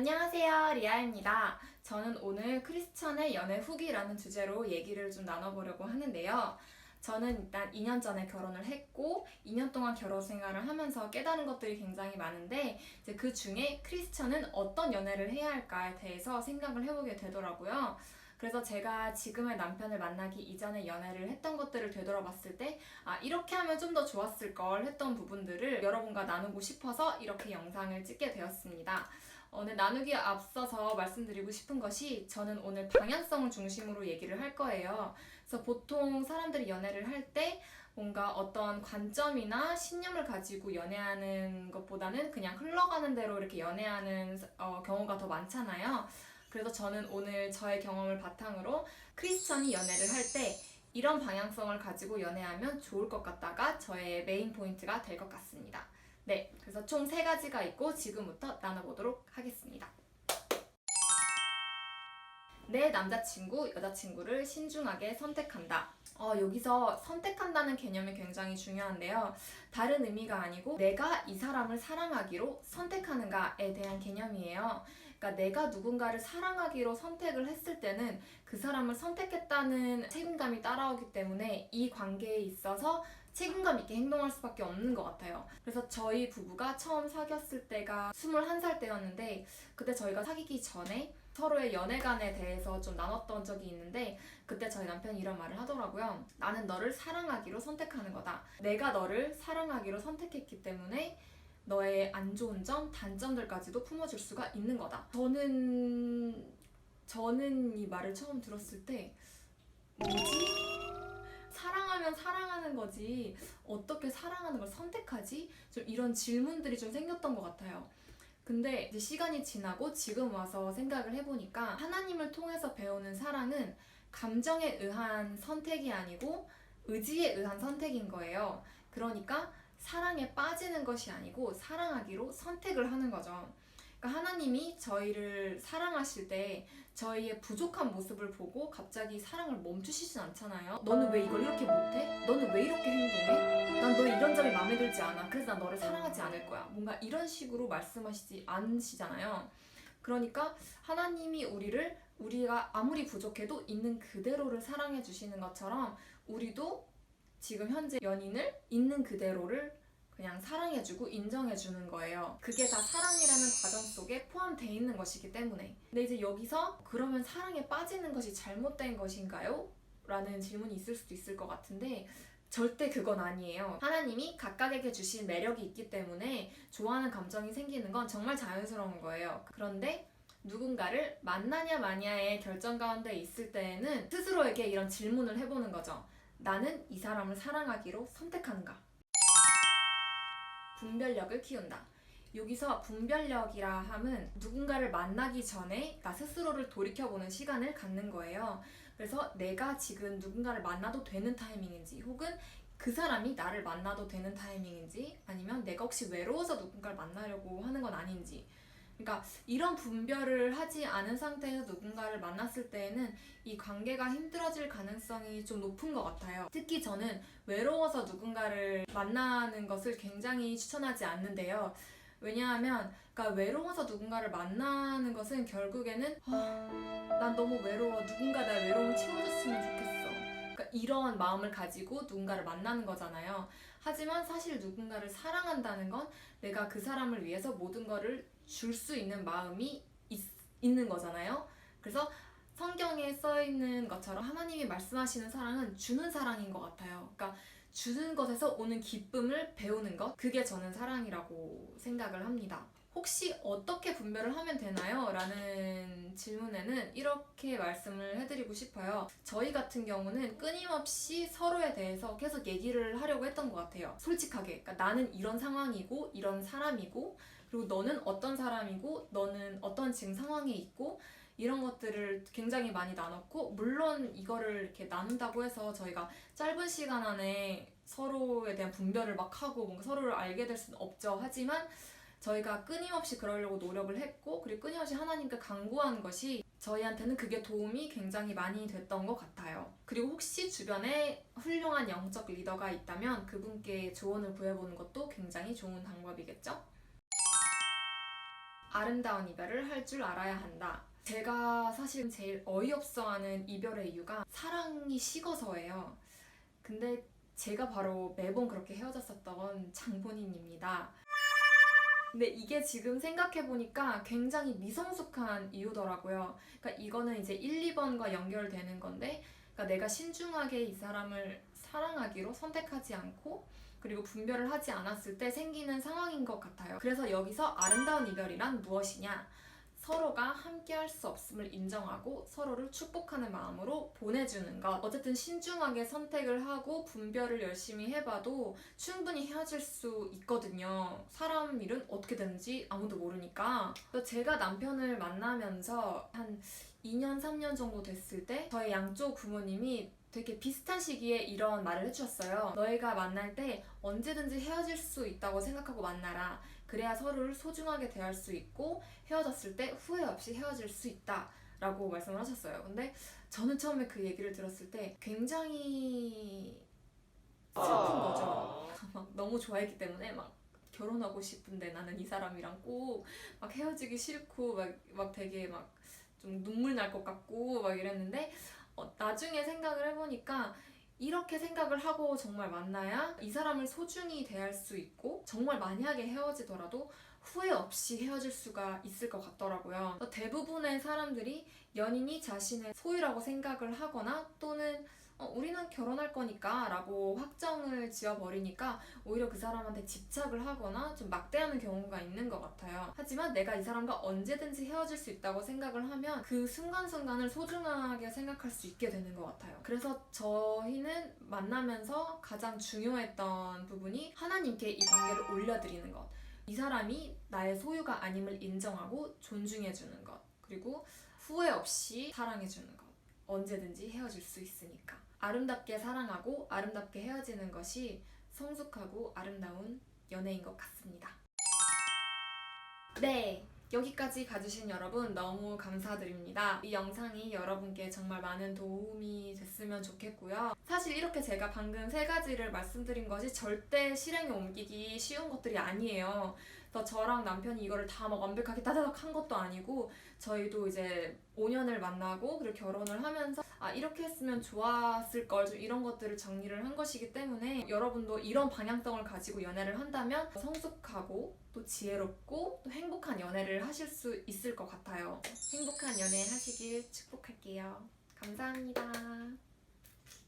안녕하세요, 리아입니다. 저는 오늘 크리스천의 연애 후기라는 주제로 얘기를 좀 나눠보려고 하는데요. 저는 일단 2년 전에 결혼을 했고 2년 동안 결혼 생활을 하면서 깨달은 것들이 굉장히 많은데 이제 그 중에 크리스천은 어떤 연애를 해야 할까에 대해서 생각을 해보게 되더라고요. 그래서 제가 지금의 남편을 만나기 이전에 연애를 했던 것들을 되돌아봤을 때 이렇게 하면 좀 더 좋았을 걸 했던 부분들을 여러분과 나누고 싶어서 이렇게 영상을 찍게 되었습니다. 오늘 나누기에 앞서서 말씀드리고 싶은 것이 저는 오늘 방향성을 중심으로 얘기를 할 거예요. 그래서 보통 사람들이 연애를 할 때 뭔가 어떤 관점이나 신념을 가지고 연애하는 것보다는 그냥 흘러가는 대로 이렇게 연애하는 경우가 더 많잖아요. 그래서 저는 오늘 저의 경험을 바탕으로 크리스천이 연애를 할 때 이런 방향성을 가지고 연애하면 좋을 것 같다가 저의 메인 포인트가 될 것 같습니다. 네, 그래서 총 3가지가 있고 지금부터 나눠보도록 하겠습니다. 내 남자친구, 여자친구를 신중하게 선택한다. 여기서 선택한다는 개념이 굉장히 중요한데요. 다른 의미가 아니고 내가 이 사람을 사랑하기로 선택하는가에 대한 개념이에요. 그러니까 내가 누군가를 사랑하기로 선택을 했을 때는 그 사람을 선택했다는 책임감이 따라오기 때문에 이 관계에 있어서 책임감 있게 행동할 수밖에 없는 것 같아요. 그래서 저희 부부가 처음 사귀었을 때가 21살 때였는데 그때 저희가 사귀기 전에 서로의 연애관에 대해서 좀 나눴던 적이 있는데 그때 저희 남편이 이런 말을 하더라고요. 나는 너를 사랑하기로 선택하는 거다. 내가 너를 사랑하기로 선택했기 때문에 너의 안 좋은 점, 단점들까지도 품어줄 수가 있는 거다. 저는 이 말을 처음 들었을 때 뭐지? 사랑하면 사랑하는 거지 어떻게 사랑하는 걸 선택하지? 좀 이런 질문들이 좀 생겼던 것 같아요. 근데 이제 시간이 지나고 지금 와서 생각을 해보니까 하나님을 통해서 배우는 사랑은 감정에 의한 선택이 아니고 의지에 의한 선택인 거예요. 그러니까 사랑에 빠지는 것이 아니고 사랑하기로 선택을 하는 거죠. 그러니까 하나님이 저희를 사랑하실 때 저희의 부족한 모습을 보고 갑자기 사랑을 멈추시진 않잖아요. 너는 왜 이걸 이렇게 못해? 너는 왜 이렇게 행동해? 난 너의 이런 점이 마음에 들지 않아. 그래서 난 너를 사랑하지 않을 거야. 뭔가 이런 식으로 말씀하시지 않으시잖아요. 그러니까 하나님이 우리가 아무리 부족해도 있는 그대로를 사랑해 주시는 것처럼 우리도 지금 현재 연인을 있는 그대로를 그냥 사랑해주고 인정해주는 거예요. 그게 다 사랑이라는 과정 속에 포함되어 있는 것이기 때문에. 근데 이제 여기서 그러면 사랑에 빠지는 것이 잘못된 것인가요? 라는 질문이 있을 수도 있을 것 같은데 절대 그건 아니에요. 하나님이 각각에게 주신 매력이 있기 때문에 좋아하는 감정이 생기는 건 정말 자연스러운 거예요. 그런데 누군가를 만나냐 마냐의 결정 가운데 있을 때에는 스스로에게 이런 질문을 해보는 거죠. 나는 이 사람을 사랑하기로 선택하는가? 분별력을 키운다. 여기서 분별력이라 함은 누군가를 만나기 전에 나 스스로를 돌이켜보는 시간을 갖는 거예요. 그래서 내가 지금 누군가를 만나도 되는 타이밍인지 혹은 그 사람이 나를 만나도 되는 타이밍인지 아니면 내가 혹시 외로워서 누군가를 만나려고 하는 건 아닌지 그러니까 이런 분별을 하지 않은 상태에서 누군가를 만났을 때에는 이 관계가 힘들어질 가능성이 좀 높은 것 같아요. 특히 저는 외로워서 누군가를 만나는 것을 굉장히 추천하지 않는데요. 왜냐하면 그러니까 외로워서 누군가를 만나는 것은 결국에는 난 너무 외로워. 누군가 나의 외로움을 채워줬으면 좋겠어. 그러니까 이런 마음을 가지고 누군가를 만나는 거잖아요. 하지만 사실 누군가를 사랑한다는 건 내가 그 사람을 위해서 모든 거를 줄 수 있는 마음이 있는 거잖아요. 그래서 성경에 써 있는 것처럼 하나님이 말씀하시는 사랑은 주는 사랑인 것 같아요. 그러니까 주는 것에서 오는 기쁨을 배우는 것, 그게 저는 사랑이라고 생각을 합니다. 혹시 어떻게 분별을 하면 되나요? 라는 질문에는 이렇게 말씀을 해드리고 싶어요. 저희 같은 경우는 끊임없이 서로에 대해서 계속 얘기를 하려고 했던 것 같아요. 솔직하게. 그러니까 나는 이런 상황이고 이런 사람이고 그리고 너는 어떤 사람이고 너는 어떤 지금 상황에 있고 이런 것들을 굉장히 많이 나눴고 물론 이거를 이렇게 나눈다고 해서 저희가 짧은 시간 안에 서로에 대한 분별을 막 하고 뭔가 서로를 알게 될 수는 없죠. 하지만 저희가 끊임없이 그러려고 노력을 했고 그리고 끊임없이 하나님께 간구한 것이 저희한테는 그게 도움이 굉장히 많이 됐던 것 같아요. 그리고 혹시 주변에 훌륭한 영적 리더가 있다면 그분께 조언을 구해보는 것도 굉장히 좋은 방법이겠죠? 아름다운 이별을 할 줄 알아야 한다. 제가 사실 제일 어이없어하는 이별의 이유가 사랑이 식어서예요. 근데 제가 바로 매번 그렇게 헤어졌었던 장본인입니다. 근데 이게 지금 생각해보니까 굉장히 미성숙한 이유더라고요. 그러니까 이거는 이제 1, 2번과 연결되는 건데, 그러니까 내가 신중하게 이 사람을 사랑하기로 선택하지 않고 그리고 분별을 하지 않았을 때 생기는 상황인 것 같아요. 그래서 여기서 아름다운 이별이란 무엇이냐? 서로가 함께 할 수 없음을 인정하고 서로를 축복하는 마음으로 보내주는 것. 어쨌든 신중하게 선택을 하고 분별을 열심히 해봐도 충분히 헤어질 수 있거든요. 사람 일은 어떻게 되는지 아무도 모르니까. 그래서 제가 남편을 만나면서 한 2년, 3년 정도 됐을 때 저희 양쪽 부모님이 되게 비슷한 시기에 이런 말을 해주셨어요. 너희가 만날 때 언제든지 헤어질 수 있다고 생각하고 만나라. 그래야 서로를 소중하게 대할 수 있고 헤어졌을 때 후회 없이 헤어질 수 있다 라고 말씀을 하셨어요. 근데 저는 처음에 그 얘기를 들었을 때 굉장히 슬픈 거죠. 막 너무 좋아했기 때문에 막 결혼하고 싶은데 나는 이 사람이랑 꼭 막 헤어지기 싫고 막 되게 막 좀 눈물 날 것 같고 막 이랬는데 나중에 생각을 해보니까 이렇게 생각을 하고 정말 만나야 이 사람을 소중히 대할 수 있고 정말 만약에 헤어지더라도 후회 없이 헤어질 수가 있을 것 같더라고요. 대부분의 사람들이 연인이 자신의 소유라고 생각을 하거나 또는 우리는 결혼할 거니까 라고 확정을 지어버리니까 오히려 그 사람한테 집착을 하거나 좀 막대하는 경우가 있는 것 같아요. 하지만 내가 이 사람과 언제든지 헤어질 수 있다고 생각을 하면 그 순간순간을 소중하게 생각할 수 있게 되는 것 같아요. 그래서 저희는 만나면서 가장 중요했던 부분이 하나님께 이 관계를 올려드리는 것. 이 사람이 나의 소유가 아님을 인정하고 존중해주는 것. 그리고 후회 없이 사랑해주는 것. 언제든지 헤어질 수 있으니까. 아름답게 사랑하고 아름답게 헤어지는 것이 성숙하고 아름다운 연애인 것 같습니다. 네, 여기까지 봐주신 여러분 너무 감사드립니다. 이 영상이 여러분께 정말 많은 도움이 됐으면 좋겠고요. 사실 이렇게 제가 방금 3가지를 말씀드린 것이 절대 실행에 옮기기 쉬운 것들이 아니에요. 그래서 저랑 남편이 이거를 다 막 완벽하게 따다닥 한 것도 아니고 저희도 이제 5년을 만나고 그리고 결혼을 하면서 이렇게 했으면 좋았을 걸 좀 이런 것들을 정리를 한 것이기 때문에 여러분도 이런 방향성을 가지고 연애를 한다면 성숙하고 또 지혜롭고 또 행복한 연애를 하실 수 있을 것 같아요. 행복한 연애 하시길 축복할게요. 감사합니다.